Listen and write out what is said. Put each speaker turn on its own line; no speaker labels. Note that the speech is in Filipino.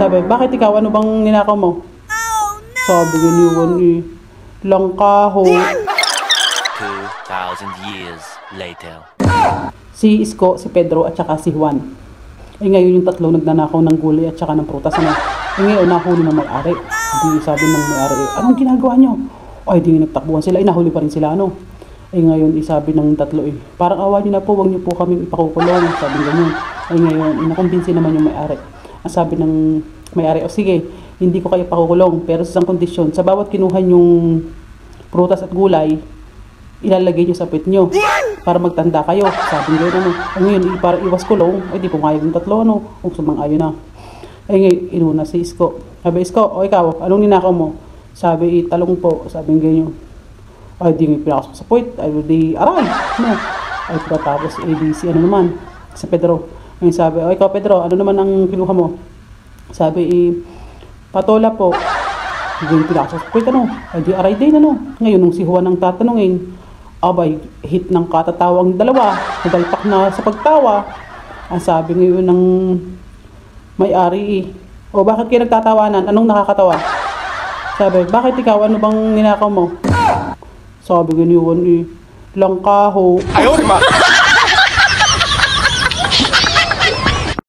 Sabi, bakit ikaw? Ano bang ninakaw mo? Sabi ganyan eh, langkaho.
2,000 years later.
Si Isko, si Pedro, at saka si Juan. Eh ngayon yung tatlo nagnanakaw ng gulay at saka ng prutas. Ano? Eh ngayon nahuli ng may-ari. Di sabi ng may-ari, anong ginagawa nyo? Ay di nagtakbuhan sila, nahuli pa rin sila ano. Eh ngayon isabi ng tatlo parang awa nyo na po, wag nyo po kami ipakukulong. Sabi ganyan. Eh ngayon inakumbinsi naman yung may-ari. Ang sabi ng may-ari, sige, hindi ko kayo pakukulong, pero sa isang kondisyon, sa bawat kinuha yung prutas at gulay, ilalagay nyo sa pit nyo para magtanda kayo. Sabi ngayon ano. Ngayon para iwas kulong, di pumayag ng tatlo ano, kung sumang-ayon na. Ngayon inuna si Isko. Sabi, Isko, o ikaw, anong ninakaw mo? Sabi, talong po. Sabi ganyan. Ay di nga pinakasok sa puwit. Ay di aray. No. Ay tapos si ano naman, si Pedro. Ngayon sabi, o ikaw Pedro, ano naman ang kinuha mo? Sabi, patola po. Hindi pinakasok sa puwit ano. Ay di aray din ano. Ngayon nung si Juan ang tatanungin, abay, hit ng katatawang dalawa, nadalpak na sa pagtawa. Ang sabi ngayon ng may-ari, o bakit kayo nagtatawanan? Anong nakakatawa? Sabi, bakit ikaw? Ano bang ninakaw mo? Sabi ganyan langkaho.
Ayaw,